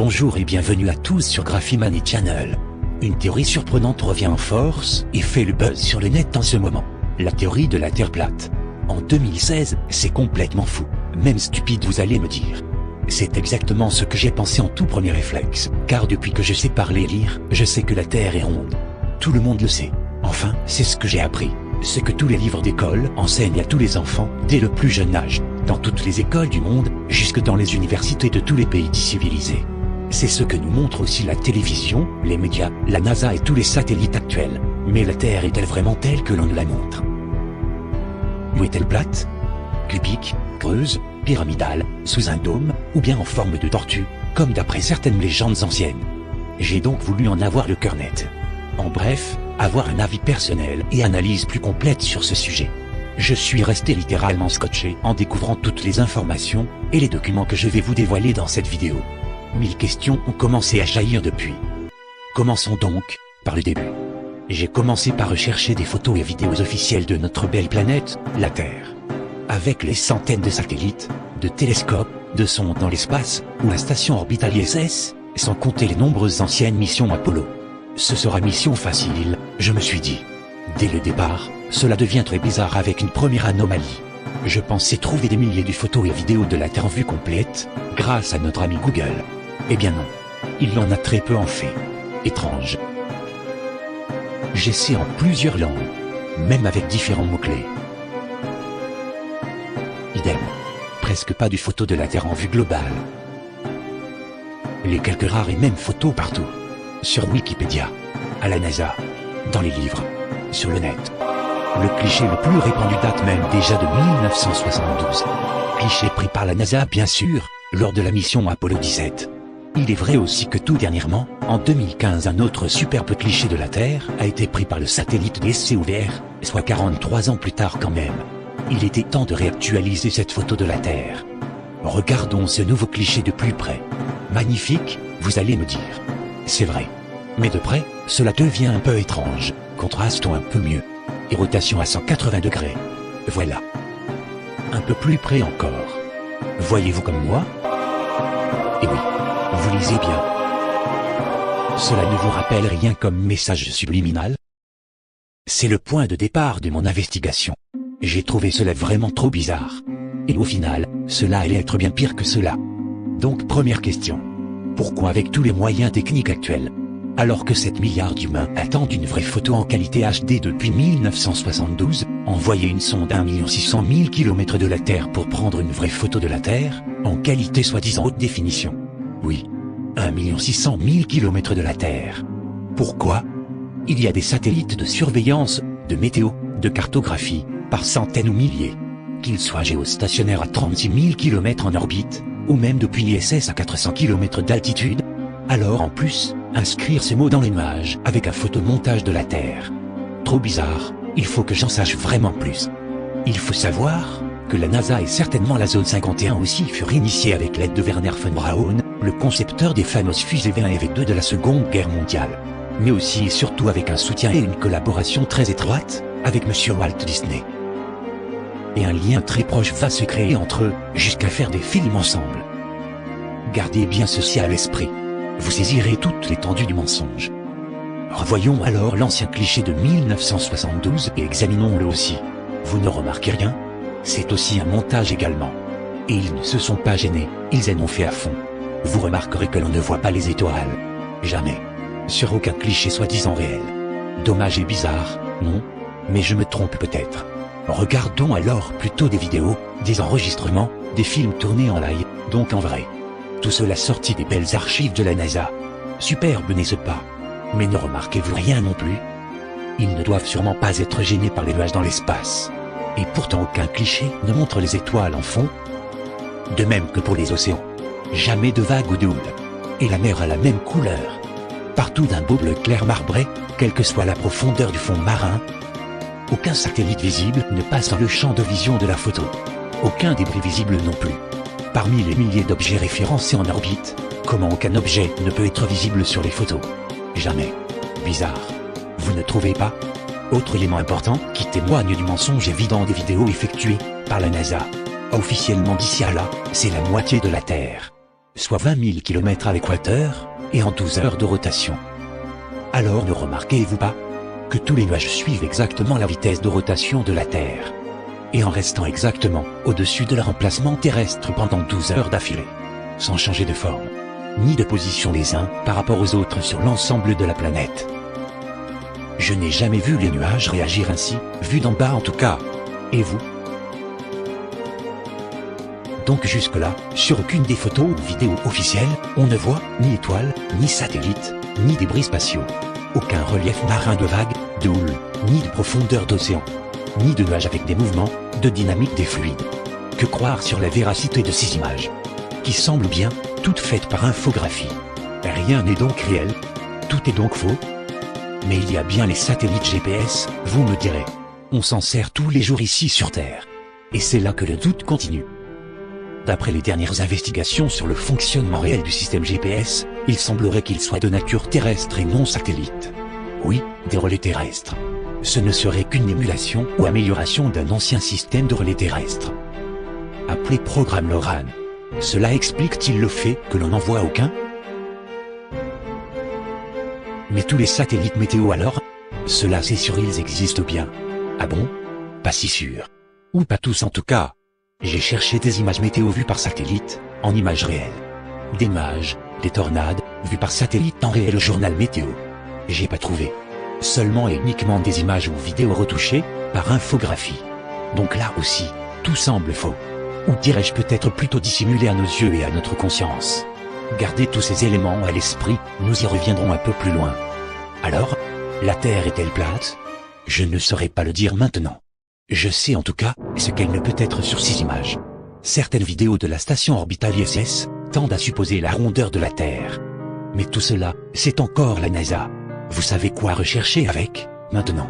Bonjour et bienvenue à tous sur Graphimani Channel. Une théorie surprenante revient en force et fait le buzz sur le net en ce moment. La théorie de la Terre plate. En 2016, c'est complètement fou. Même stupide, vous allez me dire. C'est exactement ce que j'ai pensé en tout premier réflexe, car depuis que je sais parler et lire, je sais que la Terre est ronde. Tout le monde le sait. Enfin, c'est ce que j'ai appris. Ce que tous les livres d'école enseignent à tous les enfants, dès le plus jeune âge, dans toutes les écoles du monde, jusque dans les universités de tous les pays civilisés. C'est ce que nous montre aussi la télévision, les médias, la NASA et tous les satellites actuels. Mais la Terre est-elle vraiment telle que l'on nous la montre? Ou est-elle plate, cubique, creuse, pyramidale, sous un dôme, ou bien en forme de tortue, comme d'après certaines légendes anciennes? J'ai donc voulu en avoir le cœur net. En bref, avoir un avis personnel et analyse plus complète sur ce sujet. Je suis resté littéralement scotché en découvrant toutes les informations et les documents que je vais vous dévoiler dans cette vidéo. 1000 questions ont commencé à jaillir depuis. Commençons donc par le début. J'ai commencé par rechercher des photos et vidéos officielles de notre belle planète, la Terre. Avec les centaines de satellites, de télescopes, de sondes dans l'espace, ou la station orbitale ISS, sans compter les nombreuses anciennes missions Apollo. Ce sera mission facile, je me suis dit. Dès le départ, cela devient très bizarre avec une première anomalie. Je pensais trouver des milliers de photos et vidéos de la Terre en vue complète, grâce à notre ami Google. Eh bien non. Il en a très peu en fait. Étrange. J'essaie en plusieurs langues, même avec différents mots-clés. Idem. Presque pas de photos de la Terre en vue globale. Les quelques rares et mêmes photos partout. Sur Wikipédia, à la NASA, dans les livres, sur le net. Le cliché le plus répandu date même déjà de 1972. Cliché pris par la NASA bien sûr, lors de la mission Apollo 17. Il est vrai aussi que tout dernièrement, en 2015 un autre superbe cliché de la Terre a été pris par le satellite SCOVR, soit 43 ans plus tard quand même. Il était temps de réactualiser cette photo de la Terre. Regardons ce nouveau cliché de plus près. Magnifique, vous allez me dire. C'est vrai. Mais de près, cela devient un peu étrange. Contrastons un peu mieux. Et rotation à 180 degrés. Voilà. Un peu plus près encore. Voyez-vous comme moi? Eh oui, vous lisez bien. Cela ne vous rappelle rien comme message subliminal? C'est le point de départ de mon investigation. J'ai trouvé cela vraiment trop bizarre. Et au final, cela allait être bien pire que cela. Donc première question. Pourquoi avec tous les moyens techniques actuels, alors que 7 milliards d'humains attendent une vraie photo en qualité HD depuis 1972, envoyer une sonde à 1 600 000 km de la Terre pour prendre une vraie photo de la Terre, en qualité soi-disant haute définition? Oui, 1 600 000 km de la Terre. Pourquoi? Il y a des satellites de surveillance, de météo, de cartographie, par centaines ou milliers. Qu'ils soient géostationnaires à 36 000 km en orbite, ou même depuis l'ISS à 400 km d'altitude. Alors en plus, inscrire ces mots dans l'image avec un photomontage de la Terre. Trop bizarre, il faut que j'en sache vraiment plus. Il faut savoir que la NASA et certainement la zone 51 aussi furent initiés avec l'aide de Werner von Braun, le concepteur des fameuses fusées V1 et V2 de la Seconde Guerre mondiale. Mais aussi et surtout avec un soutien et une collaboration très étroite avec Monsieur Walt Disney. Et un lien très proche va se créer entre eux, jusqu'à faire des films ensemble. Gardez bien ceci à l'esprit. Vous saisirez toute l'étendue du mensonge. Revoyons alors l'ancien cliché de 1972 et examinons-le aussi. Vous ne remarquez rien? C'est aussi un montage également. Et ils ne se sont pas gênés, ils en ont fait à fond. Vous remarquerez que l'on ne voit pas les étoiles. Jamais. Sur aucun cliché soi-disant réel. Dommage et bizarre, non? Mais je me trompe peut-être. Regardons alors plutôt des vidéos, des enregistrements, des films tournés en live, donc en vrai. Tout cela sorti des belles archives de la NASA. Superbe n'est-ce pas? Mais ne remarquez-vous rien non plus? Ils ne doivent sûrement pas être gênés par les nuages dans l'espace. Et pourtant aucun cliché ne montre les étoiles en fond. De même que pour les océans. Jamais de vagues ou de houle. Et la mer a la même couleur. Partout d'un beau bleu clair marbré, quelle que soit la profondeur du fond marin. Aucun satellite visible ne passe dans le champ de vision de la photo. Aucun débris visible non plus. Parmi les milliers d'objets référencés en orbite, comment aucun objet ne peut être visible sur les photos? Jamais. Bizarre. Vous ne trouvez pas? Autre élément important qui témoigne du mensonge évident des vidéos effectuées par la NASA. Officiellement d'ici à là, c'est la moitié de la Terre. soit 20 000 km à l'équateur, et en 12 heures de rotation. Alors ne remarquez-vous pas que tous les nuages suivent exactement la vitesse de rotation de la Terre, et en restant exactement au-dessus de leur emplacement terrestre pendant 12 heures d'affilée, sans changer de forme, ni de position les uns par rapport aux autres sur l'ensemble de la planète. Je n'ai jamais vu les nuages réagir ainsi, vu d'en bas en tout cas. Et vous? Donc jusque-là, sur aucune des photos ou vidéos officielles, on ne voit ni étoiles, ni satellites, ni débris spatiaux. Aucun relief marin de vagues, de houle, ni de profondeur d'océan, ni de nuages avec des mouvements, de dynamique des fluides. Que croire sur la véracité de ces images, qui semblent bien, toutes faites par infographie? Rien n'est donc réel, tout est donc faux. Mais il y a bien les satellites GPS, vous me direz. On s'en sert tous les jours ici sur Terre. Et c'est là que le doute continue. D'après les dernières investigations sur le fonctionnement réel du système GPS, il semblerait qu'il soit de nature terrestre et non satellite. Oui, des relais terrestres. Ce ne serait qu'une émulation ou amélioration d'un ancien système de relais terrestres, appelé programme LORAN. Cela explique-t-il le fait que l'on n'en voit aucun? Mais tous les satellites météo alors? Cela c'est sûr, ils existent bien. Ah bon? Pas si sûr. Ou pas tous en tout cas. J'ai cherché des images météo vues par satellite, en images réelles. Des images, des tornades, vues par satellite en réel au journal météo. J'ai pas trouvé. Seulement et uniquement des images ou vidéos retouchées, par infographie. Donc là aussi, tout semble faux. Ou dirais-je peut-être plutôt dissimulé à nos yeux et à notre conscience. Gardez tous ces éléments à l'esprit, nous y reviendrons un peu plus loin. Alors, la Terre est-elle plate? Je ne saurais pas le dire maintenant. Je sais en tout cas ce qu'elle ne peut être sur ces images. Certaines vidéos de la station orbitale ISS tendent à supposer la rondeur de la Terre. Mais tout cela, c'est encore la NASA. Vous savez quoi rechercher avec, maintenant?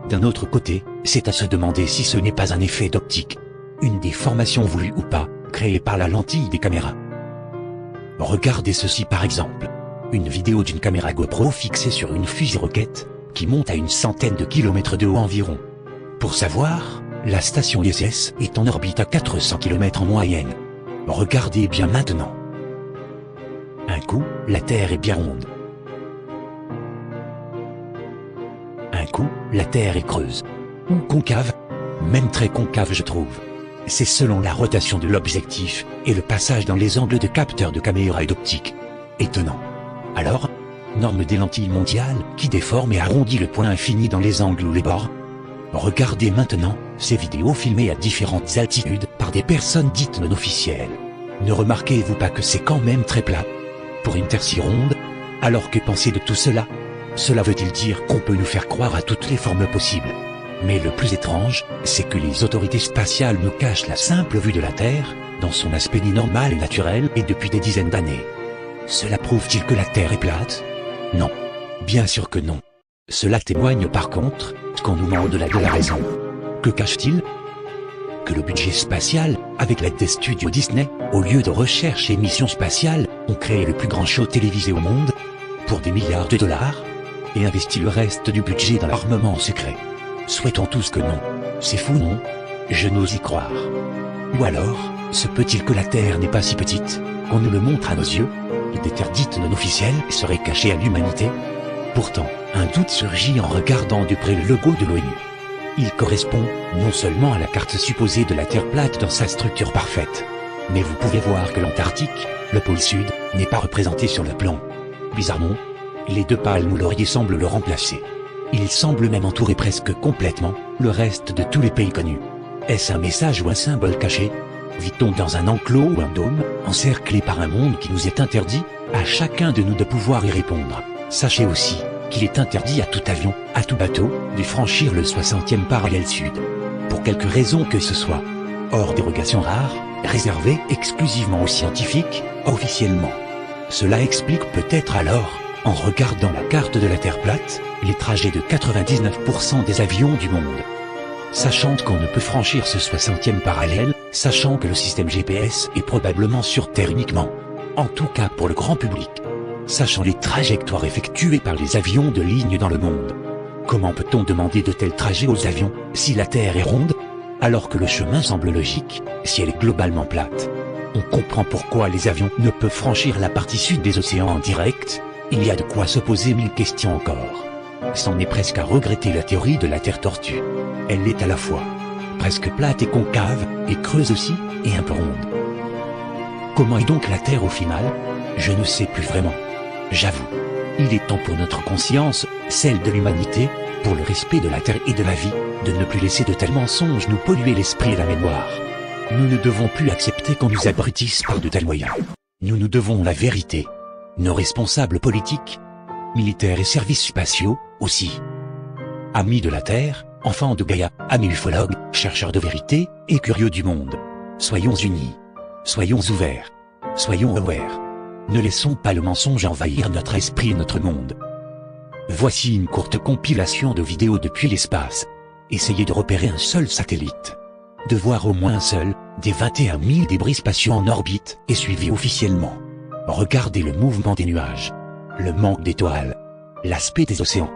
D'un autre côté, c'est à se demander si ce n'est pas un effet d'optique. Une déformation voulue ou pas, créée par la lentille des caméras. Regardez ceci par exemple. Une vidéo d'une caméra GoPro fixée sur une fusée roquette, qui monte à une centaine de kilomètres de haut environ. Pour savoir, la station ISS est en orbite à 400 km en moyenne. Regardez bien maintenant. Un coup, la Terre est bien ronde. Un coup, la Terre est creuse. Ou concave. Même très concave je trouve. C'est selon la rotation de l'objectif, et le passage dans les angles de capteurs de caméra et d'optique. Étonnant. Alors, norme des lentilles mondiales, qui déforme et arrondit le point infini dans les angles ou les bords. Regardez maintenant, ces vidéos filmées à différentes altitudes, par des personnes dites non officielles. Ne remarquez-vous pas que c'est quand même très plat? Pour une Terre si ronde? Alors que penser de tout cela? Cela veut-il dire qu'on peut nous faire croire à toutes les formes possibles? Mais le plus étrange, c'est que les autorités spatiales nous cachent la simple vue de la Terre, dans son aspect ni normal et naturel, et depuis des dizaines d'années. Cela prouve-t-il que la Terre est plate? Non. Bien sûr que non. Cela témoigne par contre, qu'on nous ment au-delà de la raison. Que cache-t-il? Que le budget spatial, avec l'aide des studios Disney, au lieu de recherche et mission spatiale, ont créé le plus grand show télévisé au monde, pour des milliards de dollars, et investi le reste du budget dans l'armement secret. Souhaitons tous que non. C'est fou, non? Je n'ose y croire. Ou alors, se peut-il que la Terre n'est pas si petite, qu'on nous le montre à nos yeux, et des terres dites non officielles seraient cachées à l'humanité? Pourtant, un doute surgit en regardant de près le logo de l'ONU. Il correspond, non seulement à la carte supposée de la Terre plate dans sa structure parfaite, mais vous pouvez voir que l'Antarctique, le pôle sud, n'est pas représenté sur le plan. Bizarrement, les deux palmes ou lauriers semblent le remplacer. Il semble même entourer presque complètement le reste de tous les pays connus. Est-ce un message ou un symbole caché? Vit-on dans un enclos ou un dôme, encerclé par un monde qui nous est interdit? À chacun de nous de pouvoir y répondre. Sachez aussi qu'il est interdit à tout avion, à tout bateau, de franchir le 60e parallèle sud. Pour quelque raison que ce soit. Hors dérogation rare, réservée exclusivement aux scientifiques, officiellement. Cela explique peut-être alors, en regardant la carte de la Terre plate, les trajets de 99% des avions du monde. Sachant qu'on ne peut franchir ce 60e parallèle, sachant que le système GPS est probablement sur Terre uniquement. En tout cas pour le grand public. Sachant les trajectoires effectuées par les avions de ligne dans le monde. Comment peut-on demander de tels trajets aux avions, si la Terre est ronde? Alors que le chemin semble logique, si elle est globalement plate. On comprend pourquoi les avions ne peuvent franchir la partie sud des océans en direct. Il y a de quoi se poser 1000 questions encore. C'en est presque à regretter la théorie de la Terre tortue. Elle est à la fois presque plate et concave, et creuse aussi, et un peu ronde. Comment est donc la Terre au final? Je ne sais plus vraiment. J'avoue. Il est temps pour notre conscience, celle de l'humanité, pour le respect de la Terre et de la vie, de ne plus laisser de tels mensonges nous polluer l'esprit et la mémoire. Nous ne devons plus accepter qu'on nous abrutisse par de tels moyens. Nous devons la vérité. Nos responsables politiques, militaires et services spatiaux, aussi. Amis de la Terre, enfants de Gaïa, amis ufologues, chercheurs de vérité, et curieux du monde. Soyons unis. Soyons ouverts. Soyons aware. Ne laissons pas le mensonge envahir notre esprit et notre monde. Voici une courte compilation de vidéos depuis l'espace. Essayez de repérer un seul satellite. De voir au moins un seul, des 21 000 débris spatiaux en orbite, et suivis officiellement. Regardez le mouvement des nuages. Le manque d'étoiles. L'aspect des océans.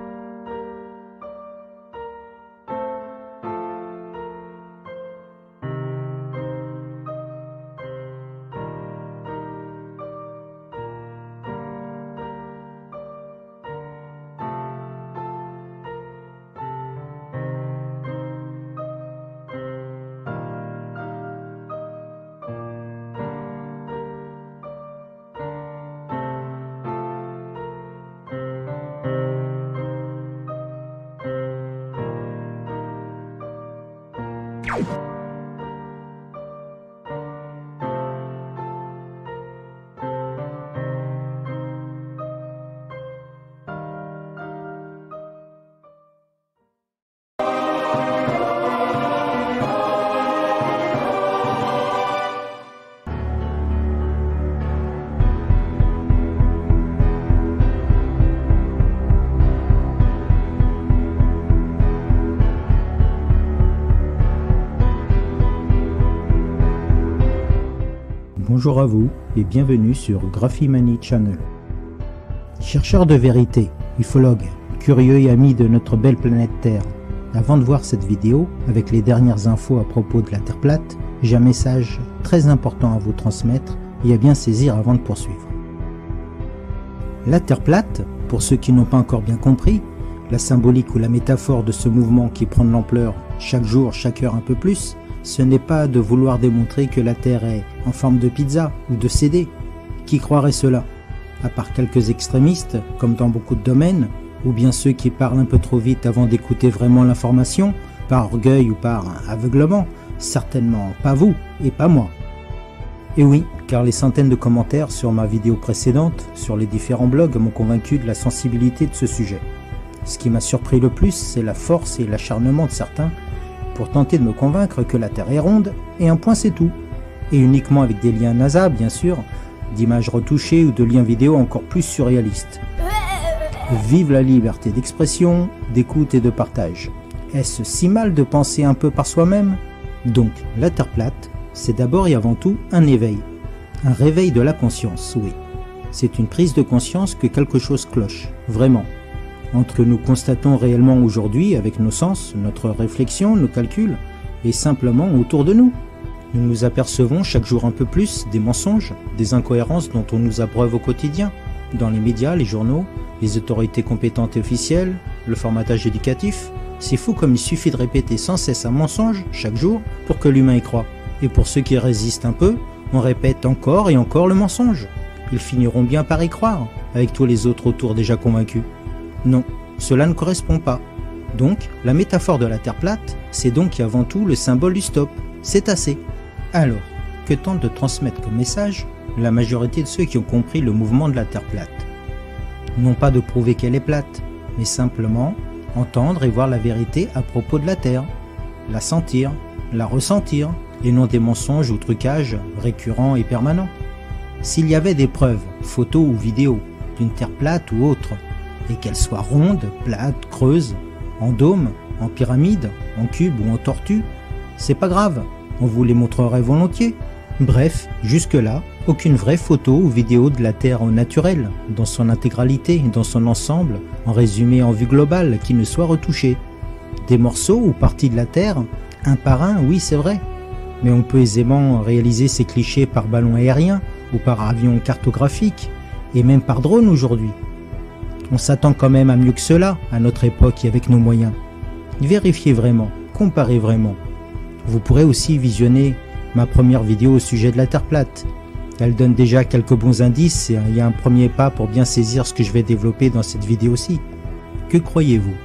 Bonjour à vous et bienvenue sur Graphimani Channel. Chercheurs de vérité, ufologues, curieux et amis de notre belle planète Terre, avant de voir cette vidéo avec les dernières infos à propos de la Terre plate, j'ai un message très important à vous transmettre et à bien saisir avant de poursuivre. La Terre plate, pour ceux qui n'ont pas encore bien compris, la symbolique ou la métaphore de ce mouvement qui prend de l'ampleur chaque jour, chaque heure un peu plus, ce n'est pas de vouloir démontrer que la Terre est en forme de pizza ou de CD. Qui croirait cela? À part quelques extrémistes, comme dans beaucoup de domaines, ou bien ceux qui parlent un peu trop vite avant d'écouter vraiment l'information, par orgueil ou par aveuglement, certainement pas vous et pas moi. Et oui, car les centaines de commentaires sur ma vidéo précédente, sur les différents blogs, m'ont convaincu de la sensibilité de ce sujet. Ce qui m'a surpris le plus, c'est la force et l'acharnement de certains pour tenter de me convaincre que la Terre est ronde, et un point c'est tout. Et uniquement avec des liens NASA, bien sûr, d'images retouchées ou de liens vidéo encore plus surréalistes. Vive la liberté d'expression, d'écoute et de partage. Est-ce si mal de penser un peu par soi-même? Donc, la Terre plate, c'est d'abord et avant tout un éveil. Un réveil de la conscience, oui. C'est une prise de conscience que quelque chose cloche, vraiment. Entre nous constatons réellement aujourd'hui avec nos sens, notre réflexion, nos calculs, et simplement autour de nous. Nous nous apercevons chaque jour un peu plus des mensonges, des incohérences dont on nous abreuve au quotidien, dans les médias, les journaux, les autorités compétentes et officielles, le formatage éducatif. C'est fou comme il suffit de répéter sans cesse un mensonge chaque jour pour que l'humain y croit. Et pour ceux qui résistent un peu, on répète encore et encore le mensonge. Ils finiront bien par y croire, avec tous les autres autour déjà convaincus. Non, cela ne correspond pas. Donc, la métaphore de la Terre plate, c'est donc avant tout le symbole du stop. C'est assez. Alors, que tente de transmettre comme message la majorité de ceux qui ont compris le mouvement de la Terre plate? Non pas de prouver qu'elle est plate, mais simplement entendre et voir la vérité à propos de la Terre, la sentir, la ressentir, et non des mensonges ou trucages récurrents et permanents. S'il y avait des preuves, photos ou vidéos, d'une Terre plate ou autre, et qu'elle soit ronde, plate, creuse, en dôme, en pyramide, en cube ou en tortue, c'est pas grave, on vous les montrerait volontiers. Bref, jusque-là, aucune vraie photo ou vidéo de la Terre au naturel, dans son intégralité, dans son ensemble, en résumé en vue globale, qui ne soit retouchée. Des morceaux ou parties de la Terre, un par un, oui c'est vrai, Mais on peut aisément réaliser ces clichés par ballon aérien ou par avion cartographique et même par drone aujourd'hui. On s'attend quand même à mieux que cela à notre époque et avec nos moyens. Vérifiez vraiment, comparez vraiment. Vous pourrez aussi visionner ma première vidéo au sujet de la Terre plate. Elle donne déjà quelques bons indices et il y a un premier pas pour bien saisir ce que je vais développer dans cette vidéo-ci. Que croyez-vous?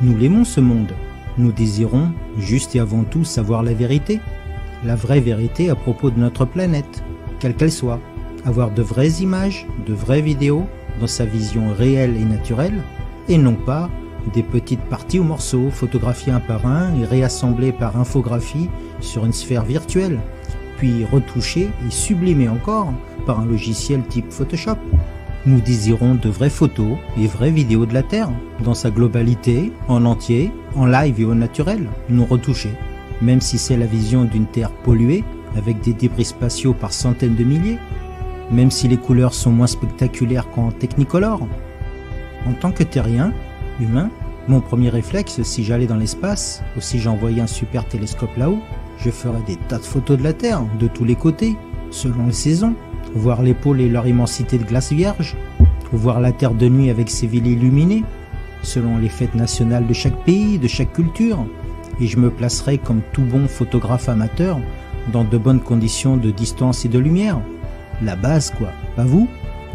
Nous l'aimons ce monde. Nous désirons, juste et avant tout, savoir la vérité. La vraie vérité à propos de notre planète, quelle qu'elle soit. Avoir de vraies images, de vraies vidéos, dans sa vision réelle et naturelle, et non pas des petites parties ou morceaux photographiés un par un et réassemblés par infographie sur une sphère virtuelle, puis retouchés et sublimés encore par un logiciel type Photoshop. Nous désirons de vraies photos et vraies vidéos de la Terre, dans sa globalité, en entier, en live et au naturel, non retouchées, même si c'est la vision d'une Terre polluée, avec des débris spatiaux par centaines de milliers, même si les couleurs sont moins spectaculaires qu'en Technicolor. En tant que terrien, humain, mon premier réflexe, si j'allais dans l'espace, ou si j'envoyais un super télescope là-haut, je ferais des tas de photos de la Terre, de tous les côtés, selon les saisons, voir les pôles et leur immensité de glace vierge, voir la Terre de nuit avec ses villes illuminées, selon les fêtes nationales de chaque pays, de chaque culture, et je me placerais comme tout bon photographe amateur, dans de bonnes conditions de distance et de lumière. La base quoi, pas vous?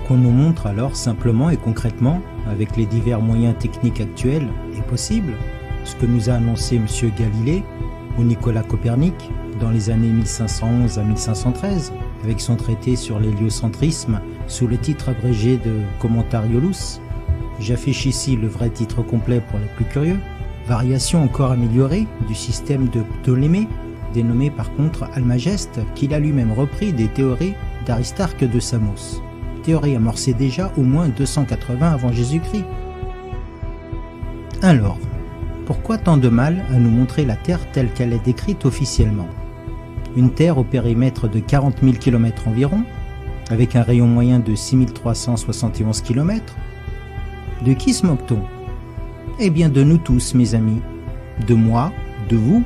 Qu'on nous montre alors simplement et concrètement, avec les divers moyens techniques actuels, est possible, ce que nous a annoncé M. Galilée ou Nicolas Copernic dans les années 1511 à 1513, avec son traité sur l'héliocentrisme sous le titre abrégé de Commentariolus. J'affiche ici le vrai titre complet pour les plus curieux. Variation encore améliorée du système de Ptolémée, dénommé par contre Almageste, qu'il a lui-même repris des théories d'Aristarque de Samos. Théorie amorcée déjà au moins 280 avant Jésus-Christ. Alors, pourquoi tant de mal à nous montrer la Terre telle qu'elle est décrite officiellement? Une Terre au périmètre de 40 000 km environ, avec un rayon moyen de 6371 km. De qui se moque-t-on? Eh bien de nous tous, mes amis. De moi, de vous,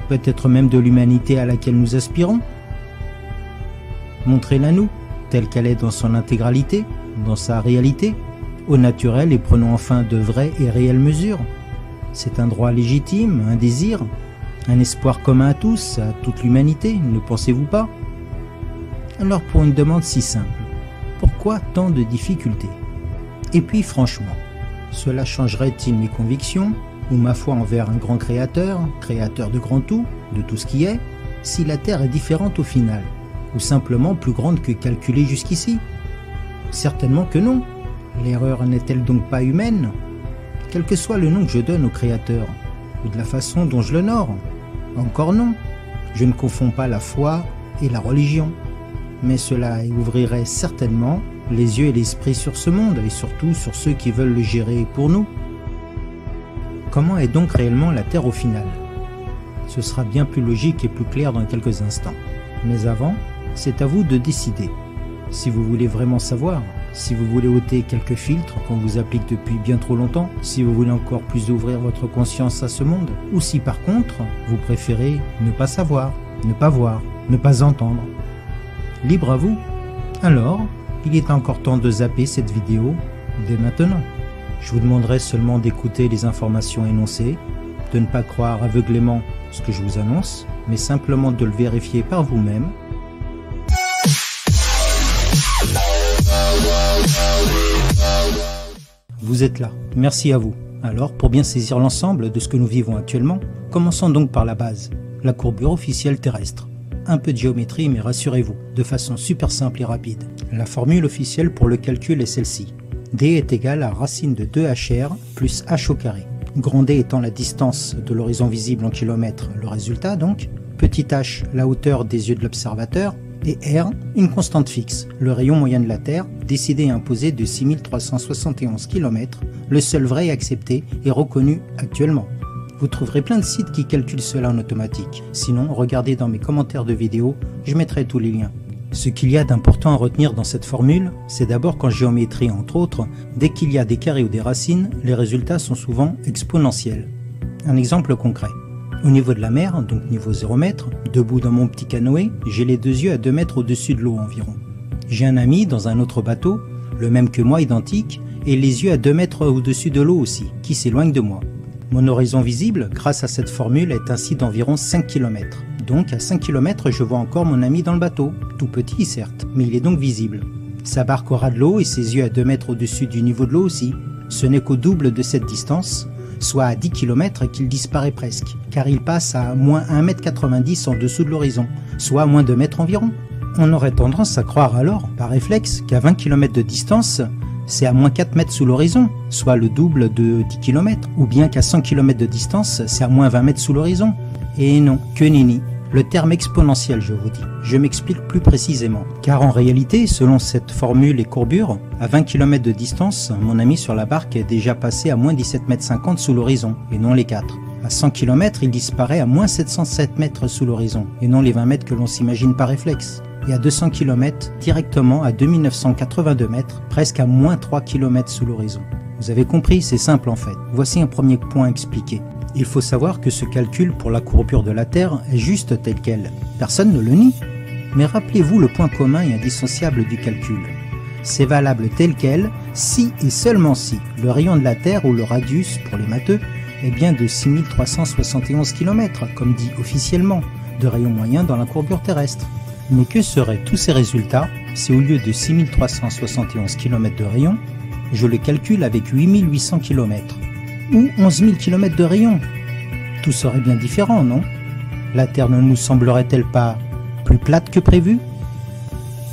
peut-être même de l'humanité à laquelle nous aspirons. Montrez-la nous, telle qu'elle est dans son intégralité, dans sa réalité, au naturel, et prenons enfin de vraies et réelles mesures. C'est un droit légitime, un désir, un espoir commun à tous, à toute l'humanité, ne pensez-vous pas? Alors pour une demande si simple, pourquoi tant de difficultés? Et puis franchement, cela changerait-il mes convictions, ou ma foi envers un grand créateur, créateur de grand tout, de tout ce qui est, si la Terre est différente au final, ou simplement plus grande que calculée jusqu'ici? Certainement que non. L'erreur n'est-elle donc pas humaine? Quel que soit le nom que je donne au créateur, ou de la façon dont je l'honore? Encore non. Je ne confonds pas la foi et la religion. Mais cela ouvrirait certainement les yeux et l'esprit sur ce monde, et surtout sur ceux qui veulent le gérer pour nous. Comment est donc réellement la Terre au final? Ce sera bien plus logique et plus clair dans quelques instants. Mais avant, c'est à vous de décider. Si vous voulez vraiment savoir, si vous voulez ôter quelques filtres qu'on vous applique depuis bien trop longtemps, si vous voulez encore plus ouvrir votre conscience à ce monde, ou si par contre, vous préférez ne pas savoir, ne pas voir, ne pas entendre. Libre à vous. Alors, il est encore temps de zapper cette vidéo dès maintenant. Je vous demanderai seulement d'écouter les informations énoncées, de ne pas croire aveuglément ce que je vous annonce, mais simplement de le vérifier par vous-même. Vous êtes là, merci à vous. Alors, pour bien saisir l'ensemble de ce que nous vivons actuellement, commençons donc par la base, la courbure officielle terrestre. Un peu de géométrie, mais rassurez-vous, de façon super simple et rapide. La formule officielle pour le calcul est celle-ci. D est égal à racine de 2HR plus H au carré. Grand D étant la distance de l'horizon visible en kilomètres, le résultat donc. Petit h, la hauteur des yeux de l'observateur. Et R, une constante fixe, le rayon moyen de la Terre, décidé et imposé de 6371 km, le seul vrai et accepté et reconnu actuellement. Vous trouverez plein de sites qui calculent cela en automatique. Sinon, regardez dans mes commentaires de vidéo, je mettrai tous les liens. Ce qu'il y a d'important à retenir dans cette formule, c'est d'abord qu'en géométrie entre autres, dès qu'il y a des carrés ou des racines, les résultats sont souvent exponentiels. Un exemple concret. Au niveau de la mer, donc niveau 0 mètre, debout dans mon petit canoë, j'ai les 2 yeux à 2 mètres au-dessus de l'eau environ. J'ai un ami dans un autre bateau, le même que moi, identique, et les yeux à 2 mètres au-dessus de l'eau aussi, qui s'éloigne de moi. Mon horizon visible, grâce à cette formule, est ainsi d'environ 5 km. Donc à 5 km, je vois encore mon ami dans le bateau, tout petit certes, mais il est donc visible. Sa barque aura de l'eau et ses yeux à 2 mètres au-dessus du niveau de l'eau aussi. Ce n'est qu'au double de cette distance, soit à 10 km, qu'il disparaît presque, car il passe à moins 1,90 m en dessous de l'horizon, soit à moins 2 mètres environ. On aurait tendance à croire alors, par réflexe, qu'à 20 km de distance, c'est à moins 4 mètres sous l'horizon, soit le double de 10 km, ou bien qu'à 100 km de distance, c'est à moins 20 mètres sous l'horizon. Et non, que nenni. Le terme exponentiel, je vous dis. Je m'explique plus précisément. Car en réalité, selon cette formule et courbure, à 20 km de distance, mon ami sur la barque est déjà passé à moins 17,50 m sous l'horizon, et non les 4. À 100 km, il disparaît à moins 707 mètres sous l'horizon, et non les 20 mètres que l'on s'imagine par réflexe. Et à 200 km, directement à 2982 mètres, presque à moins 3 km sous l'horizon. Vous avez compris, c'est simple en fait. Voici un premier point expliqué. Il faut savoir que ce calcul pour la courbure de la Terre est juste tel quel. Personne ne le nie. Mais rappelez-vous le point commun et indissociable du calcul. C'est valable tel quel si et seulement si le rayon de la Terre ou le radius pour les matheux est bien de 6371 km, comme dit officiellement, de rayon moyen dans la courbure terrestre. Mais que seraient tous ces résultats si au lieu de 6371 km de rayon, je le calcule avec 8800 km ou 11 000 km de rayon? Tout serait bien différent, non? La Terre ne nous semblerait-elle pas plus plate que prévu?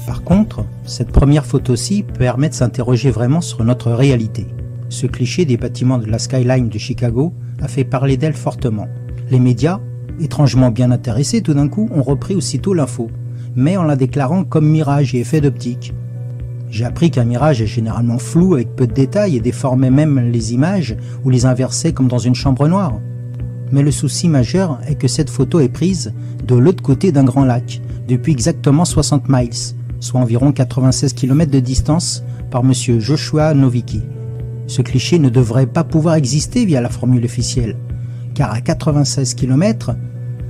Par contre, cette première photo-ci permet de s'interroger vraiment sur notre réalité. Ce cliché des bâtiments de la skyline de Chicago a fait parler d'elle fortement. Les médias, étrangement bien intéressés tout d'un coup, ont repris aussitôt l'info, mais en la déclarant comme mirage et effet d'optique. J'ai appris qu'un mirage est généralement flou avec peu de détails et déformait même les images ou les inversait comme dans une chambre noire. Mais le souci majeur est que cette photo est prise de l'autre côté d'un grand lac, depuis exactement 60 miles, soit environ 96 km de distance, par M. Joshua Nowicki. Ce cliché ne devrait pas pouvoir exister via la formule officielle, car à 96 km,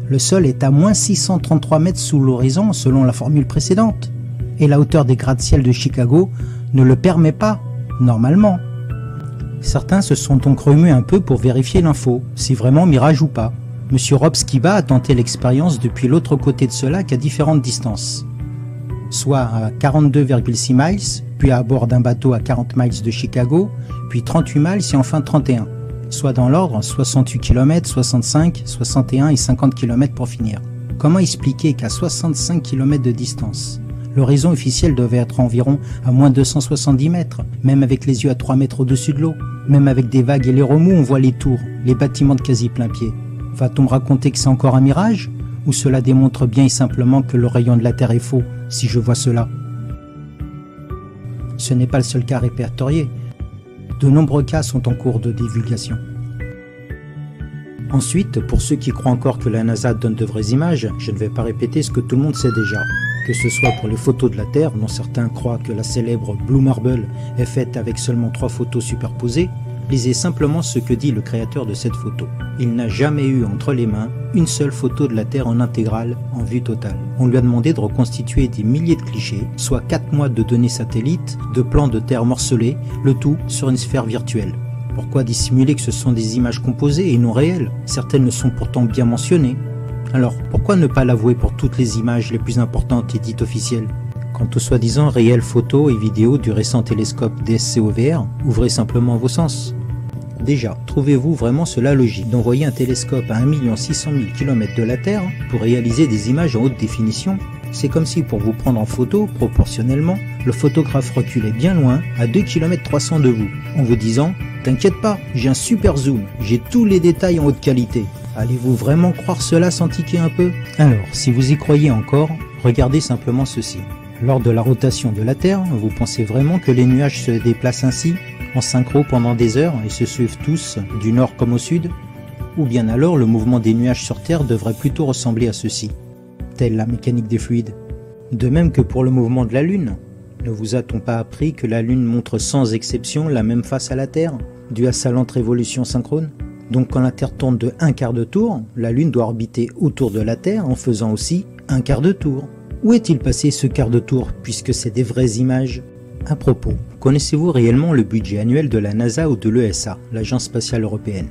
le sol est à moins 633 mètres sous l'horizon selon la formule précédente. Et la hauteur des gratte-ciel de Chicago ne le permet pas, normalement. Certains se sont donc remués un peu pour vérifier l'info, si vraiment mirage ou pas. Monsieur Rob Skiba a tenté l'expérience depuis l'autre côté de ce lac à différentes distances, soit à 42,6 miles, puis à bord d'un bateau à 40 miles de Chicago, puis 38 miles et enfin 31, soit dans l'ordre 68 km, 65, 61 et 50 km pour finir. Comment expliquer qu'à 65 km de distance, l'horizon officiel devait être environ à moins 270 mètres, même avec les yeux à 3 mètres au-dessus de l'eau. Même avec des vagues et les remous, on voit les tours, les bâtiments de quasi plein pied. Va-t-on me raconter que c'est encore un mirage? Ou cela démontre bien et simplement que le rayon de la Terre est faux, si je vois cela? Ce n'est pas le seul cas répertorié. De nombreux cas sont en cours de divulgation. Ensuite, pour ceux qui croient encore que la NASA donne de vraies images, je ne vais pas répéter ce que tout le monde sait déjà. Que ce soit pour les photos de la Terre, dont certains croient que la célèbre Blue Marble est faite avec seulement 3 photos superposées, lisez simplement ce que dit le créateur de cette photo. Il n'a jamais eu entre les mains une seule photo de la Terre en intégrale, en vue totale. On lui a demandé de reconstituer des milliers de clichés, soit 4 mois de données satellites, de plans de Terre morcelés, le tout sur une sphère virtuelle. Pourquoi dissimuler que ce sont des images composées et non réelles? Certaines le sont pourtant bien mentionnées. Alors, pourquoi ne pas l'avouer pour toutes les images les plus importantes et dites officielles? Quant aux soi-disant réelles photos et vidéos du récent télescope DSCOVR, ouvrez simplement vos sens. Déjà, trouvez-vous vraiment cela logique d'envoyer un télescope à 1 600 000 km de la Terre pour réaliser des images en haute définition? C'est comme si pour vous prendre en photo, proportionnellement, le photographe reculait bien loin, à 2 km 300 de vous, en vous disant « T'inquiète pas, j'ai un super zoom, j'ai tous les détails en haute qualité ». Allez-vous vraiment croire cela sans tiquer un peu? Alors, si vous y croyez encore, regardez simplement ceci. Lors de la rotation de la Terre, vous pensez vraiment que les nuages se déplacent ainsi, en synchro pendant des heures et se suivent tous, du nord comme au sud? Ou bien alors le mouvement des nuages sur Terre devrait plutôt ressembler à ceci, telle la mécanique des fluides. De même que pour le mouvement de la Lune. Ne vous a-t-on pas appris que la Lune montre sans exception la même face à la Terre, due à sa lente révolution synchrone? Donc quand la Terre tourne de 1/4 de tour, la Lune doit orbiter autour de la Terre en faisant aussi 1/4 de tour. Où est-il passé ce quart de tour puisque c'est des vraies images? À propos, connaissez-vous réellement le budget annuel de la NASA ou de l'ESA, l'Agence spatiale européenne?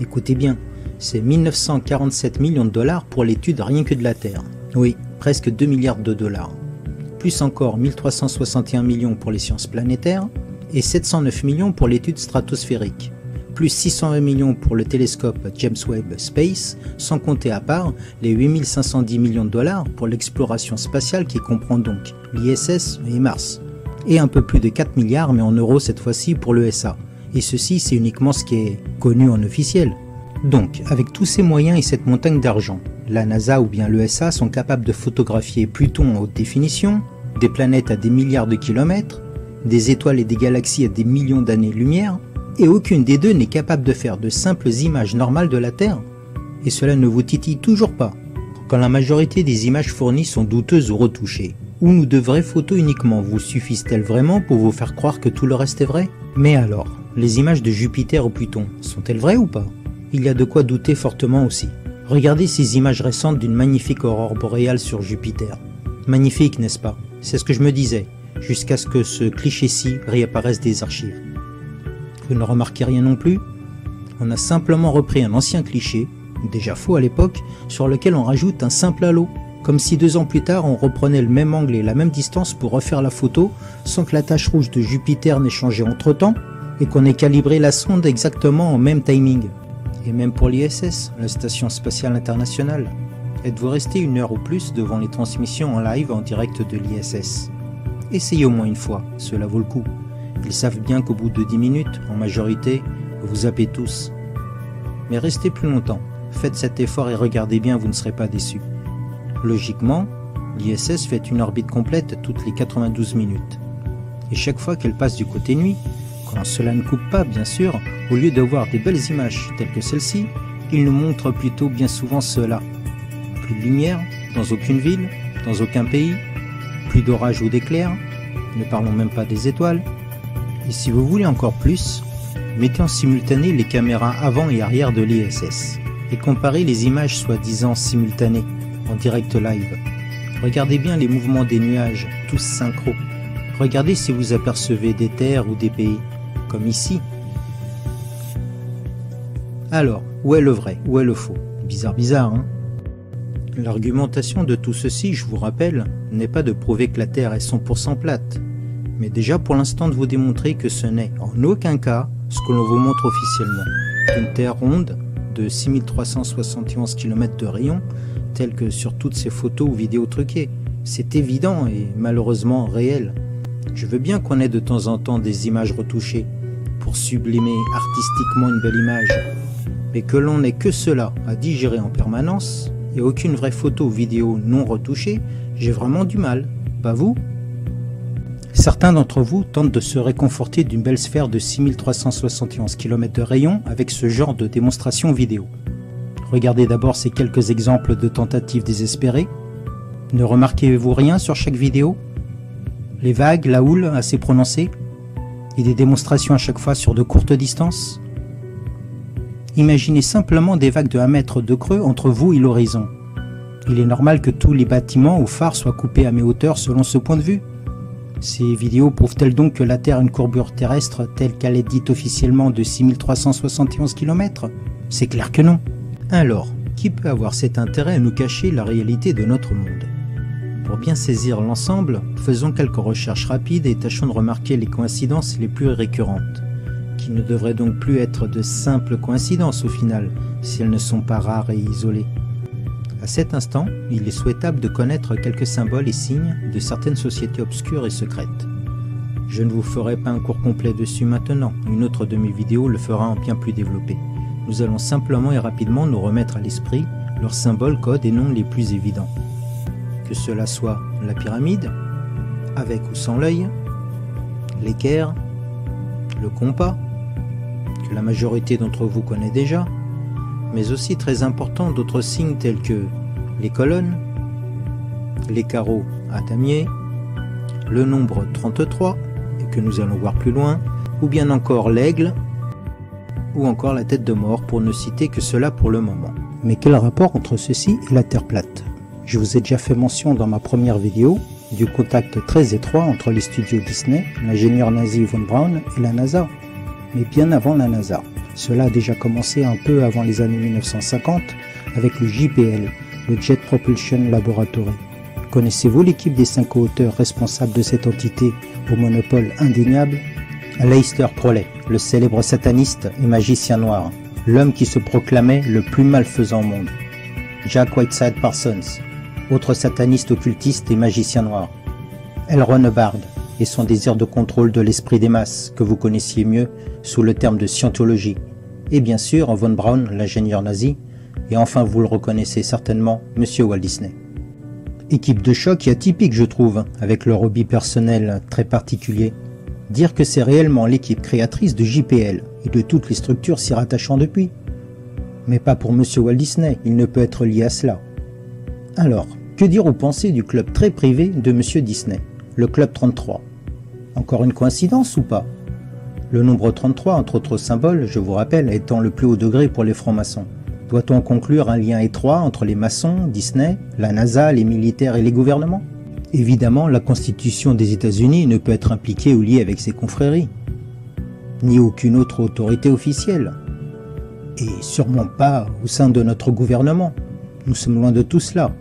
Écoutez bien, c'est 1947 millions de dollars pour l'étude rien que de la Terre. Oui, presque 2 milliards de dollars. Plus encore 1361 millions pour les sciences planétaires et 709 millions pour l'étude stratosphérique. Plus 620 millions pour le télescope James Webb Space, sans compter à part les 8510 millions de dollars pour l'exploration spatiale qui comprend donc l'ISS et Mars. Et un peu plus de 4 milliards mais en euros cette fois-ci pour l'ESA. Et ceci c'est uniquement ce qui est connu en officiel. Donc, avec tous ces moyens et cette montagne d'argent, la NASA ou bien l'ESA sont capables de photographier Pluton en haute définition, des planètes à des milliards de kilomètres, des étoiles et des galaxies à des millions d'années-lumière, et aucune des deux n'est capable de faire de simples images normales de la Terre. Et cela ne vous titille toujours pas, quand la majorité des images fournies sont douteuses ou retouchées. Ou nous de vraies photos uniquement vous suffisent-elles vraiment pour vous faire croire que tout le reste est vrai? Mais alors, les images de Jupiter ou Pluton, sont-elles vraies ou pas? Il y a de quoi douter fortement aussi. Regardez ces images récentes d'une magnifique aurore boréale sur Jupiter. Magnifique, n'est-ce pas? C'est ce que je me disais, jusqu'à ce que ce cliché-ci réapparaisse des archives. Vous ne remarquez rien non plus? On a simplement repris un ancien cliché, déjà faux à l'époque, sur lequel on rajoute un simple halo. Comme si 2 ans plus tard on reprenait le même angle et la même distance pour refaire la photo sans que la tache rouge de Jupiter n'ait changé entre temps et qu'on ait calibré la sonde exactement au même timing. Et même pour l'ISS, la Station Spatiale Internationale. Êtes-vous resté 1 heure ou plus devant les transmissions en live en direct de l'ISS? Essayez au moins une fois, cela vaut le coup. Ils savent bien qu'au bout de 10 minutes, en majorité, vous zappez tous. Mais restez plus longtemps, faites cet effort et regardez bien, vous ne serez pas déçus. Logiquement, l'ISS fait une orbite complète toutes les 92 minutes. Et chaque fois qu'elle passe du côté nuit, quand cela ne coupe pas bien sûr, au lieu de voir des belles images telles que celle-ci, il nous montre plutôt bien souvent cela. Plus de lumière, dans aucune ville, dans aucun pays, plus d'orage ou d'éclairs, ne parlons même pas des étoiles. Et si vous voulez encore plus, mettez en simultané les caméras avant et arrière de l'ISS et comparez les images soi-disant simultanées en direct live. Regardez bien les mouvements des nuages, tous synchro. Regardez si vous apercevez des terres ou des pays, comme ici. Alors, où est le vrai, où est le faux? Bizarre, hein? L'argumentation de tout ceci, je vous rappelle, n'est pas de prouver que la Terre est 100% plate, mais déjà pour l'instant de vous démontrer que ce n'est en aucun cas ce que l'on vous montre officiellement. Une Terre ronde de 6371 km de rayon, telle que sur toutes ces photos ou vidéos truquées. C'est évident et malheureusement réel. Je veux bien qu'on ait de temps en temps des images retouchées pour sublimer artistiquement une belle image, mais que l'on n'ait que cela à digérer en permanence et aucune vraie photo ou vidéo non retouchée, j'ai vraiment du mal, pas vous? Certains d'entre vous tentent de se réconforter d'une belle sphère de 6371 km de rayon avec ce genre de démonstration vidéo. Regardez d'abord ces quelques exemples de tentatives désespérées. Ne remarquez-vous rien sur chaque vidéo? Les vagues, la houle assez prononcée, et des démonstrations à chaque fois sur de courtes distances? Imaginez simplement des vagues de 1 mètre de creux entre vous et l'horizon. Il est normal que tous les bâtiments ou phares soient coupés à mi-hauteur selon ce point de vue. Ces vidéos prouvent-elles donc que la Terre a une courbure terrestre telle qu'elle est dite officiellement de 6371 km? C'est clair que non. Alors, qui peut avoir cet intérêt à nous cacher la réalité de notre monde? Pour bien saisir l'ensemble, faisons quelques recherches rapides et tâchons de remarquer les coïncidences les plus récurrentes, qui ne devraient donc plus être de simples coïncidences au final, si elles ne sont pas rares et isolées. À cet instant, il est souhaitable de connaître quelques symboles et signes de certaines sociétés obscures et secrètes. Je ne vous ferai pas un cours complet dessus maintenant, une autre de mes vidéos le fera en bien plus développé. Nous allons simplement et rapidement nous remettre à l'esprit leurs symboles, codes et noms les plus évidents. Que cela soit la pyramide, avec ou sans l'œil, l'équerre, le compas, que la majorité d'entre vous connaît déjà, mais aussi très important d'autres signes tels que les colonnes, les carreaux à damier, le nombre 33, et que nous allons voir plus loin, ou bien encore l'aigle, ou encore la tête de mort pour ne citer que cela pour le moment. Mais quel rapport entre ceci et la Terre plate? Je vous ai déjà fait mention dans ma première vidéo du contact très étroit entre les studios Disney, l'ingénieur nazi von Braun et la NASA. Mais bien avant la NASA. Cela a déjà commencé un peu avant les années 1950 avec le JPL, le Jet Propulsion Laboratory. Connaissez-vous l'équipe des 5 auteurs responsables de cette entité au monopole indéniable? Aleister Crowley, le célèbre sataniste et magicien noir, l'homme qui se proclamait le plus malfaisant au monde. Jack Whiteside Parsons, autre sataniste occultiste et magicien noir. L. Ron Hubbard et son désir de contrôle de l'esprit des masses, que vous connaissiez mieux sous le terme de scientologie. Et bien sûr, von Braun, l'ingénieur nazi, et enfin vous le reconnaissez certainement, Monsieur Walt Disney. Équipe de choc et atypique je trouve, avec leur hobby personnel très particulier. Dire que c'est réellement l'équipe créatrice de JPL et de toutes les structures s'y rattachant depuis. Mais pas pour Monsieur Walt Disney, il ne peut être lié à cela. Alors, que dire aux pensées du club très privé de Monsieur Disney, le club 33? Encore une coïncidence ou pas? Le nombre 33, entre autres symboles, je vous rappelle, étant le plus haut degré pour les francs-maçons. Doit-on conclure un lien étroit entre les maçons, Disney, la NASA, les militaires et les gouvernements? Évidemment, la Constitution des États-Unis ne peut être impliquée ou liée avec ces confréries, ni aucune autre autorité officielle, et sûrement pas au sein de notre gouvernement. Nous sommes loin de tout cela.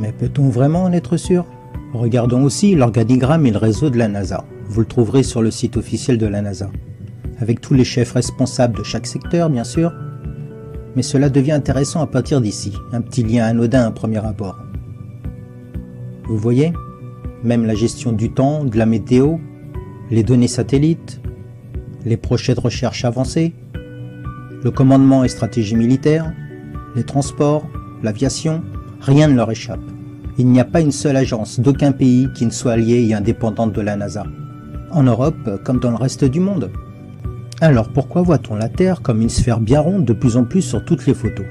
Mais peut-on vraiment en être sûr? Regardons aussi l'organigramme et le réseau de la NASA. Vous le trouverez sur le site officiel de la NASA, avec tous les chefs responsables de chaque secteur, bien sûr. Mais cela devient intéressant à partir d'ici, un petit lien anodin à premier abord. Vous voyez, même la gestion du temps, de la météo, les données satellites, les projets de recherche avancés, le commandement et stratégie militaire, les transports, l'aviation, rien ne leur échappe. Il n'y a pas une seule agence d'aucun pays qui ne soit alliée et indépendante de la NASA. En Europe comme dans le reste du monde. Alors pourquoi voit-on la Terre comme une sphère bien ronde de plus en plus sur toutes les photos?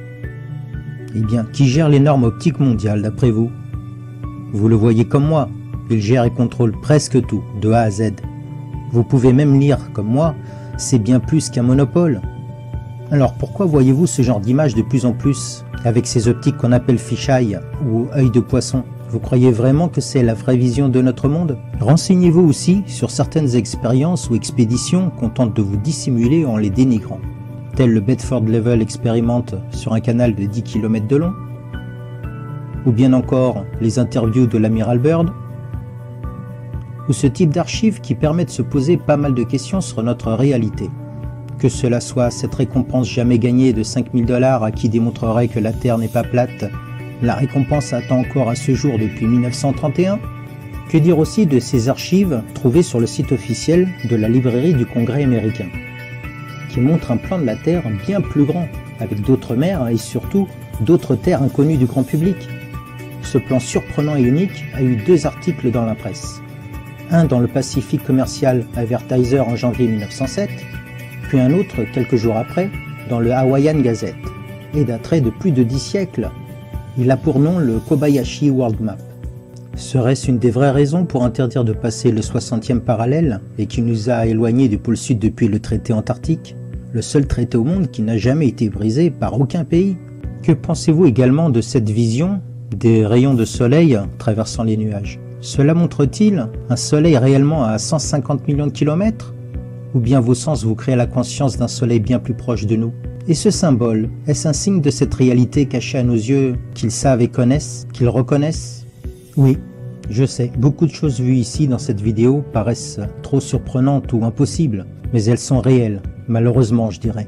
Eh bien, qui gère les normes optiques mondiales d'après vous? Vous le voyez comme moi, il gère et contrôle presque tout, de A à Z. Vous pouvez même lire, comme moi, c'est bien plus qu'un monopole. Alors pourquoi voyez-vous ce genre d'image de plus en plus, avec ces optiques qu'on appelle fisheye ou œil de poisson? Vous croyez vraiment que c'est la vraie vision de notre monde? Renseignez-vous aussi sur certaines expériences ou expéditions qu'on tente de vous dissimuler en les dénigrant, tel le Bedford Level Experiment sur un canal de 10 km de long, ou bien encore les interviews de l'amiral Byrd, ou ce type d'archives qui permet de se poser pas mal de questions sur notre réalité. Que cela soit cette récompense jamais gagnée de 5000 $ à qui démontrerait que la Terre n'est pas plate, la récompense attend encore à ce jour depuis 1931. Que dire aussi de ces archives trouvées sur le site officiel de la librairie du Congrès américain, qui montre un plan de la Terre bien plus grand, avec d'autres mers et surtout d'autres terres inconnues du grand public. Ce plan surprenant et unique a eu 2 articles dans la presse. Un dans le Pacific Commercial Advertiser en janvier 1907, puis un autre quelques jours après dans le Hawaiian Gazette, et daterait de plus de 10 siècles. Il a pour nom le Kobayashi World Map. Serait-ce une des vraies raisons pour interdire de passer le 60e parallèle et qui nous a éloignés du pôle sud depuis le traité antarctique, le seul traité au monde qui n'a jamais été brisé par aucun pays? Que pensez-vous également de cette vision des rayons de soleil traversant les nuages? Cela montre-t-il un soleil réellement à 150 millions de kilomètres? Ou bien vos sens vous créent la conscience d'un soleil bien plus proche de nous? Et ce symbole, est-ce un signe de cette réalité cachée à nos yeux qu'ils savent et connaissent, qu'ils reconnaissent? Oui, je sais, beaucoup de choses vues ici dans cette vidéo paraissent trop surprenantes ou impossibles, mais elles sont réelles, malheureusement je dirais.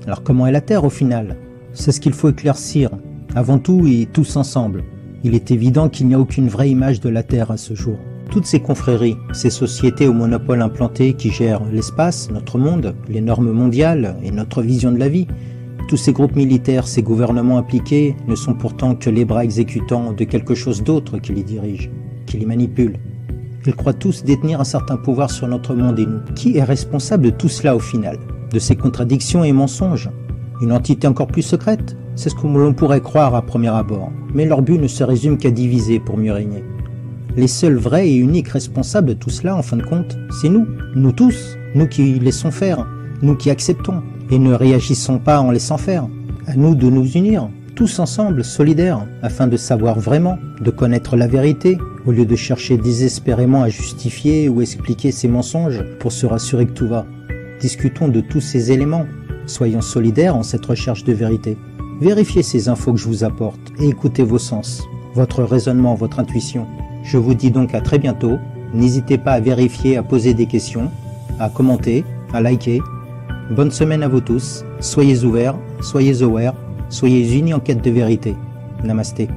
Alors comment est la Terre au final? C'est ce qu'il faut éclaircir, avant tout et tous ensemble. Il est évident qu'il n'y a aucune vraie image de la Terre à ce jour. Toutes ces confréries, ces sociétés au monopole implanté qui gèrent l'espace, notre monde, les normes mondiales et notre vision de la vie, tous ces groupes militaires, ces gouvernements impliqués ne sont pourtant que les bras exécutants de quelque chose d'autre qui les dirige, qui les manipule. Ils croient tous détenir un certain pouvoir sur notre monde et nous. Qui est responsable de tout cela au final? De ces contradictions et mensonges? Une entité encore plus secrète? C'est ce que l'on pourrait croire à premier abord, mais leur but ne se résume qu'à diviser pour mieux régner. Les seuls vrais et uniques responsables de tout cela, en fin de compte, c'est nous tous, nous qui laissons faire, nous qui acceptons, et ne réagissons pas en laissant faire. À nous de nous unir, tous ensemble, solidaires, afin de savoir vraiment, de connaître la vérité, au lieu de chercher désespérément à justifier ou expliquer ses mensonges pour se rassurer que tout va. Discutons de tous ces éléments, soyons solidaires en cette recherche de vérité. Vérifiez ces infos que je vous apporte et écoutez vos sens, votre raisonnement, votre intuition. Je vous dis donc à très bientôt. N'hésitez pas à vérifier, à poser des questions, à commenter, à liker. Bonne semaine à vous tous. Soyez ouverts, soyez aware, soyez unis en quête de vérité. Namasté.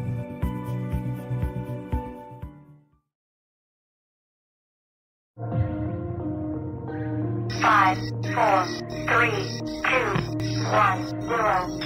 Five, four, three, two, one, zero.